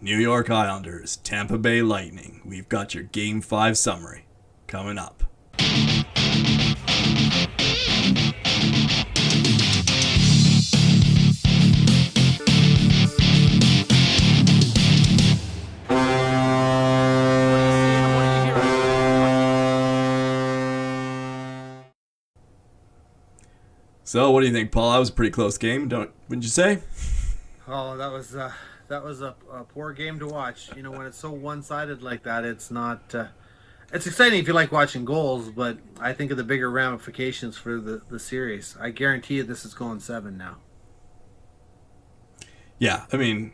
New York Islanders, Tampa Bay Lightning. We've got your Game 5 summary coming up. So, what do you think, Paul? That was a pretty close game, wouldn't you say? Oh, that was a poor game to watch. You know, when it's so one-sided like that, it's not. It's exciting if you like watching goals, but I think of the bigger ramifications for the series. I guarantee you, this is going 7 now. Yeah, I mean,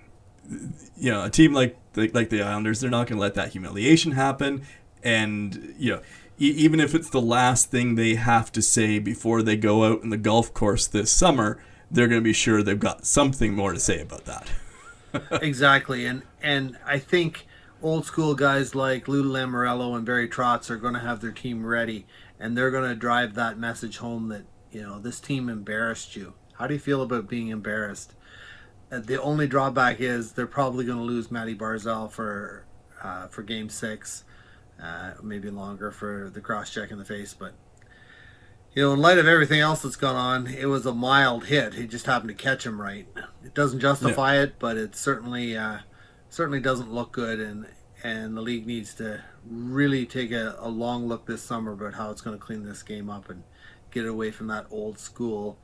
a team like the Islanders, they're not going to let that humiliation happen, and even if it's the last thing they have to say before they go out in the golf course this summer, they're going to be sure they've got something more to say about that. Exactly, and I think old school guys like Lou Lamoriello and Barry Trotz are going to have their team ready, and they're going to drive that message home that this team embarrassed you. How do you feel about being embarrassed? The only drawback is they're probably going to lose Matty Barzal for Game 6, maybe longer for the cross check in the face, but. In light of everything else that's gone on, it was a mild hit. He just happened to catch him right. It doesn't justify it, but it certainly doesn't look good, and the league needs to really take a long look this summer about how it's going to clean this game up and get away from that old school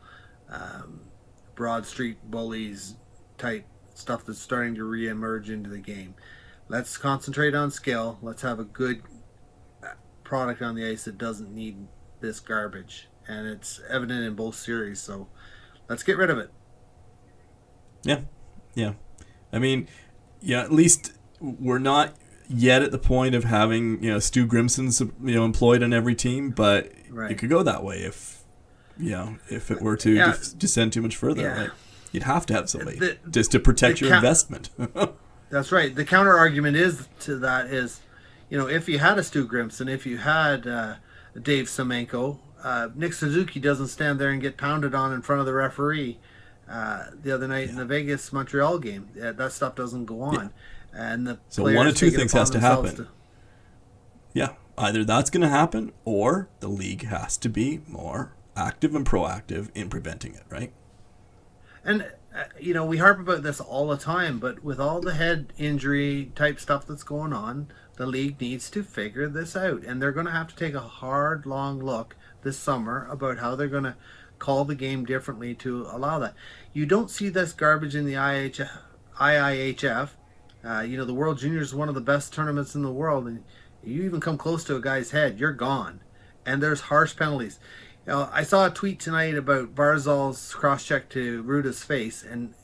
Broad Street bullies type stuff that's starting to reemerge into the game. Let's concentrate on skill. Let's have a good product on the ice that doesn't need this garbage, and it's evident in both series, so let's get rid of it. Yeah. I mean, at least we're not yet at the point of having Stu Grimson's employed on every team, but Right. It could go that way if it were to descend too much further. Yeah. Right? You'd have to have somebody just to protect your investment. That's right. The counter argument is if you had a Stu Grimson, if you had Dave Semenko, Nick Suzuki doesn't stand there and get pounded on in front of the referee the other night in the Vegas Montreal game. That stuff doesn't go on, and so one of two things has to happen. Either that's going to happen, or the league has to be more active and proactive in preventing it. Right? And we harp about this all the time, but with all the head injury type stuff that's going on, the league needs to figure this out, and they're going to have to take a hard, long look this summer about how they're going to call the game differently to allow that. You don't see this garbage in the IIHF. The World Juniors is one of the best tournaments in the world, and you even come close to a guy's head, you're gone. And there's harsh penalties. I saw a tweet tonight about Barzal's cross-check to Ruda's face, and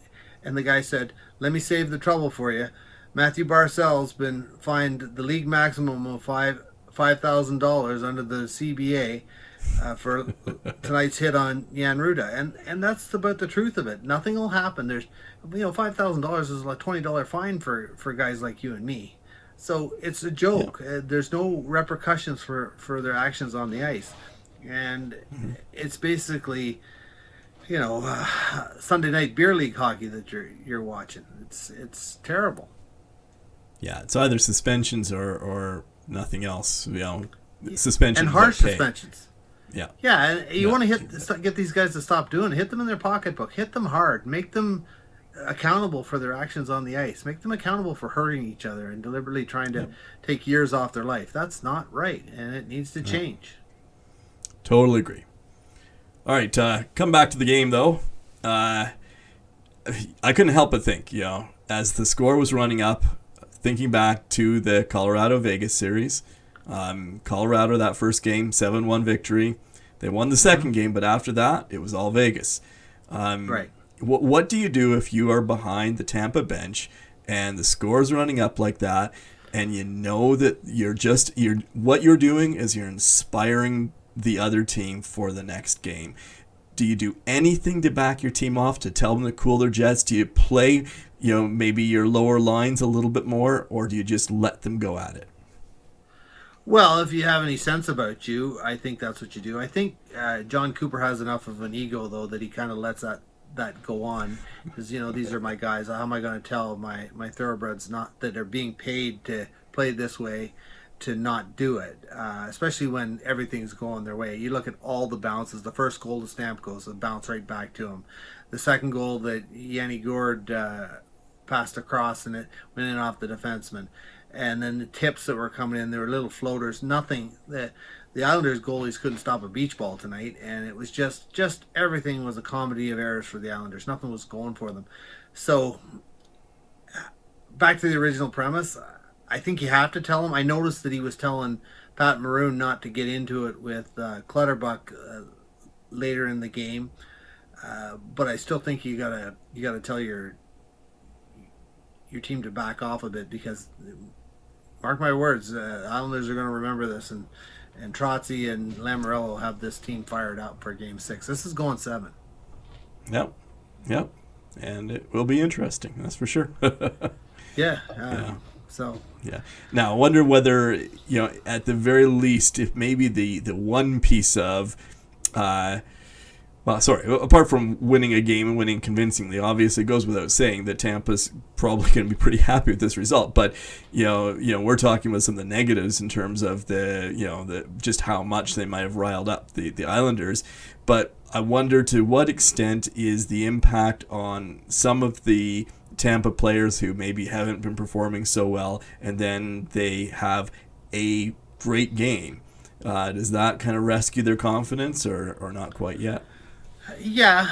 the guy said, "Let me save the trouble for you. Matthew Barzal's been fined the league maximum of $5,000 under the CBA for tonight's hit on Jan Ruda," and that's about the truth of it. Nothing will happen. There's $5,000 is a $20 fine for guys like you and me, so it's a joke. There's no repercussions for their actions on the ice, and it's basically Sunday night beer league hockey that you're watching. It's terrible. Yeah, it's either suspensions or nothing else. Suspensions and harsh suspensions. Yeah. Yeah, and you want to get these guys to stop doing it. Hit them in their pocketbook. Hit them hard. Make them accountable for their actions on the ice. Make them accountable for hurting each other and deliberately trying to take years off their life. That's not right, and it needs to change. Totally agree. All right, come back to the game, though. I couldn't help but think, as the score was running up, thinking back to the Colorado-Vegas series, Colorado, that first game, 7-1 victory. They won the second game, but after that, it was all Vegas. Right. What do you do if you are behind the Tampa bench and the score's running up like that, and you know that what you're doing is you're inspiring the other team for the next game? Do you do anything to back your team off, to tell them to cool their jets? Do you play, maybe your lower lines a little bit more, or do you just let them go at it? Well, if you have any sense about you, I think that's what you do. I think John Cooper has enough of an ego, though, that he kind of lets that that go on, because these are my guys. How am I going to tell my thoroughbreds not that are being paid to play this way to not do it, especially when everything's going their way. You look at all the bounces. The first goal to Stamkos, a bounce right back to him. The second goal that Yanni Gourde passed across and it went in off the defenseman. And then the tips that were coming in, they were little floaters. Nothing. The Islanders goalies couldn't stop a beach ball tonight, and it was just everything was a comedy of errors for the Islanders. Nothing was going for them. So back to the original premise. I think you have to tell him. I noticed that he was telling Pat Maroon not to get into it with Clutterbuck later in the game, but I still think you gotta tell your team to back off a bit, because mark my words, Islanders are going to remember this, and Trotzy and Lamoriello will have this team fired up for Game 6. This is going 7. Yep, and it will be interesting. That's for sure. Yeah. Yeah. So yeah. Now I wonder whether at the very least, if maybe the one piece of, apart from winning a game and winning convincingly, obviously it goes without saying that Tampa's probably going to be pretty happy with this result. But we're talking about some of the negatives in terms of the just how much they might have riled up the Islanders. But I wonder to what extent is the impact on some of the Tampa players who maybe haven't been performing so well, and then they have a great game. Does that kind of rescue their confidence, or not quite yet? Yeah,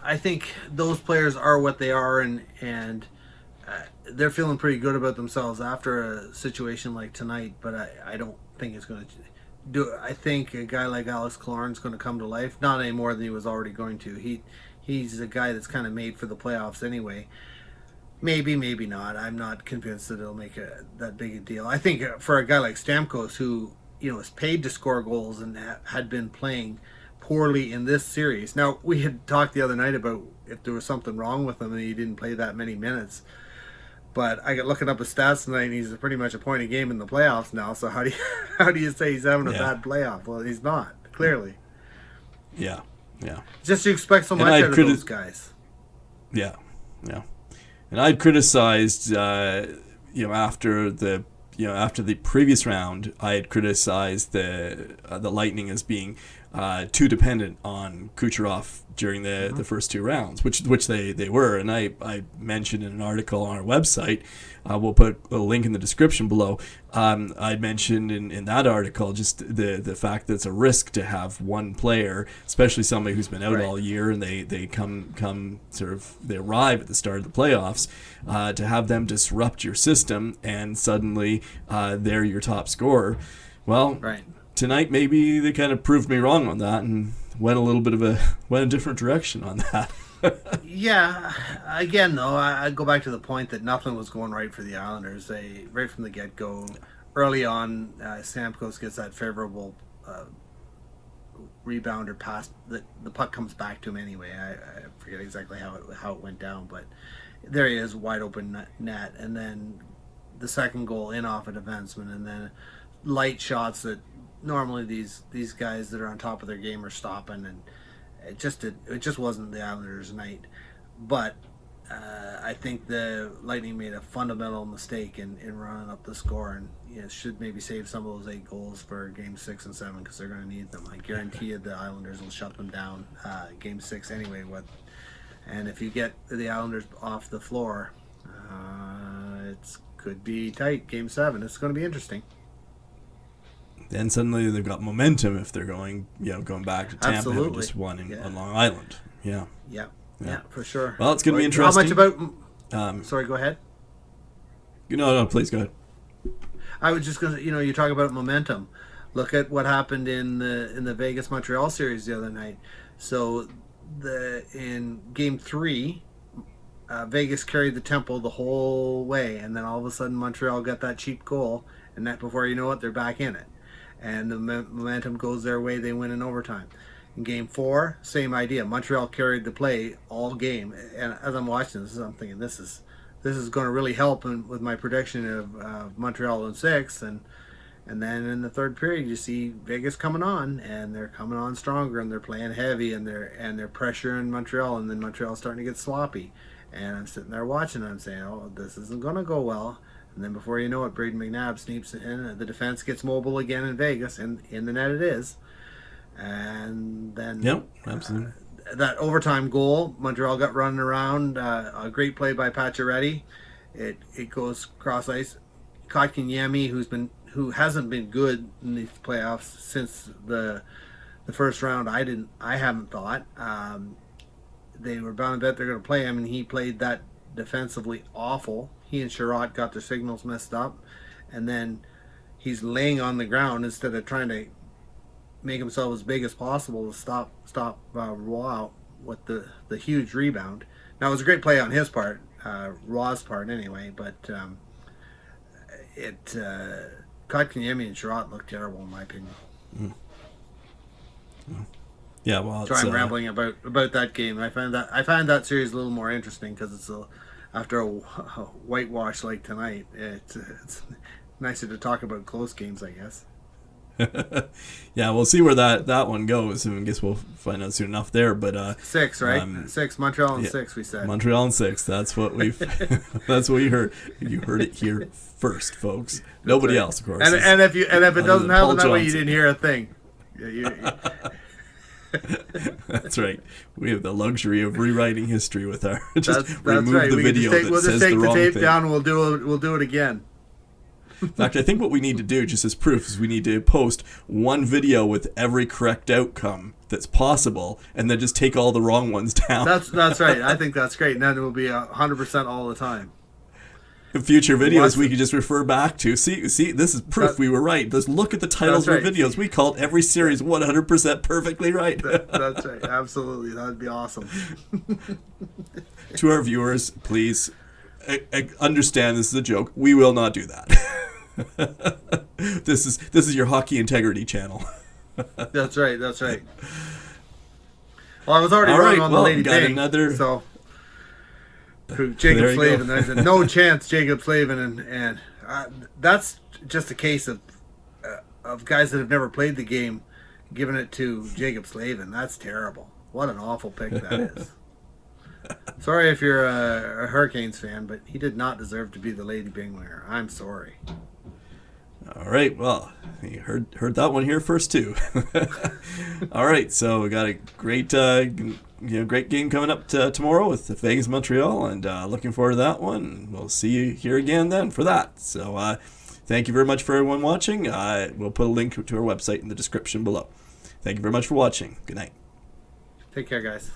I think those players are what they are, and they're feeling pretty good about themselves after a situation like tonight. But I don't think it's going to do. I think a guy like Alex Killorn's going to come to life, not any more than he was already going to. He's a guy that's kind of made for the playoffs anyway. Maybe, maybe not. I'm not convinced that it'll make that big a deal. I think for a guy like Stamkos, who is paid to score goals and had been playing poorly in this series. Now, we had talked the other night about if there was something wrong with him and he didn't play that many minutes. But I got looking up his stats tonight, and he's pretty much a point a game in the playoffs now. So how do you say he's having a bad playoff? Well, he's not, clearly. Yeah. Just you expect so much out of those guys. Yeah. And I'd criticized, after the previous round, I had criticized the Lightning as being too dependent on Kucherov during the first two rounds, which they were. And I mentioned in an article on our website, we'll put a link in the description below. I mentioned in that article just the fact that it's a risk to have one player, especially somebody who's been out all year, and they come sort of, they arrive at the start of the playoffs, to have them disrupt your system, and suddenly they're your top scorer. Well, tonight maybe they kind of proved me wrong on that and went a different direction on that. Yeah. Again, though, I go back to the point that nothing was going right for the Islanders. They, right from the get-go, early on, Stamkos gets that favorable rebound or pass. The puck comes back to him anyway. I forget exactly how it went down, but there he is, wide open net. And then the second goal in off a defenseman, and then light shots that normally these guys that are on top of their game are stopping, and it just wasn't the Islanders' night. But I think the Lightning made a fundamental mistake in running up the score, and should maybe save some of those 8 goals for Game 6 and 7, because they're going to need them. I guarantee you the Islanders will shut them down Game 6 anyway. And if you get the Islanders off the floor, it could be tight. Game 7, it's going to be interesting. Then suddenly they've got momentum if they're going back to Tampa, having just won on Long Island. Yeah, for sure. Well, it's going to be interesting. How much about? Sorry, go ahead. No, please go ahead. I was just going to, you talk about momentum. Look at what happened in the Vegas Montreal series the other night. So in Game 3, Vegas carried the tempo the whole way, and then all of a sudden Montreal got that cheap goal, and that before you know it, they're back in it. And the momentum goes their way. They win in overtime. In Game 4, same idea. Montreal carried the play all game. And as I'm watching this, I'm thinking this is going to really help with my prediction of Montreal in 6. And And then in the third period, you see Vegas coming on, and they're coming on stronger, and they're playing heavy, and they're pressuring Montreal, and then Montreal's starting to get sloppy. And I'm sitting there watching, and I'm saying, "Oh, this isn't going to go well." And then before you know it, Braden McNabb sneaks in, the defense gets mobile again in Vegas, and in the net it is. And then Yep, absolutely. That overtime goal, Montreal got running around. A great play by Pacioretty. It goes cross ice. Kotkaniemi, who hasn't been good in these playoffs since the first round. I haven't thought. They were bound to bet they're going to play him, and he played that defensively awful. He and Sherratt got their signals messed up, and then he's laying on the ground instead of trying to make himself as big as possible to stop Roy with the huge rebound. Now it was a great play on his part, Roy's part anyway, but Kotkaniemi and Sherratt looked terrible in my opinion. Yeah, well, so I'm rambling about that game. I find that series a little more interesting because it's after a whitewash like tonight. It's nicer to talk about close games, I guess. Yeah, we'll see where that one goes. I guess we'll find out soon enough there. But 6, right? 6 Montreal and 6. We said Montreal and 6. That's what we've. That's what you heard. You heard it here first, folks. Nobody else, of course. And if it doesn't happen that way, you didn't hear a thing. That's right. We have the luxury of rewriting history with our that's remove right. the video that we'll says just take the wrong tape thing. down and we'll do it again. In fact, I think what we need to do, just as proof, is we need to post one video with every correct outcome that's possible, and then just take all the wrong ones down. That's right. I think that's great, and then it will be 100% all the time. In future videos, we could just refer back to see. This is proof we were right. Just look at the titles of our videos. We called every series 100% perfectly right. That's right. Absolutely, that would be awesome. To our viewers, please understand this is a joke. We will not do that. This is your hockey integrity channel. That's right. Well, I was already wrong on the Lady Bing, so. Jacob Slavin. I said, no chance, Jacob Slavin, and that's just a case of guys that have never played the game giving it to Jacob Slavin. That's terrible. What an awful pick that is. Sorry if you're a Hurricanes fan, but he did not deserve to be the Lady Bing winner. I'm sorry. All right, well, you heard that one here first too. All right, so we got a great great game coming up tomorrow with the Vegas Montreal, and looking forward to that one. We'll see you here again then for that. So thank you very much for everyone watching. We'll put a link to our website in the description below. Thank you very much for watching. Good night. Take care, guys.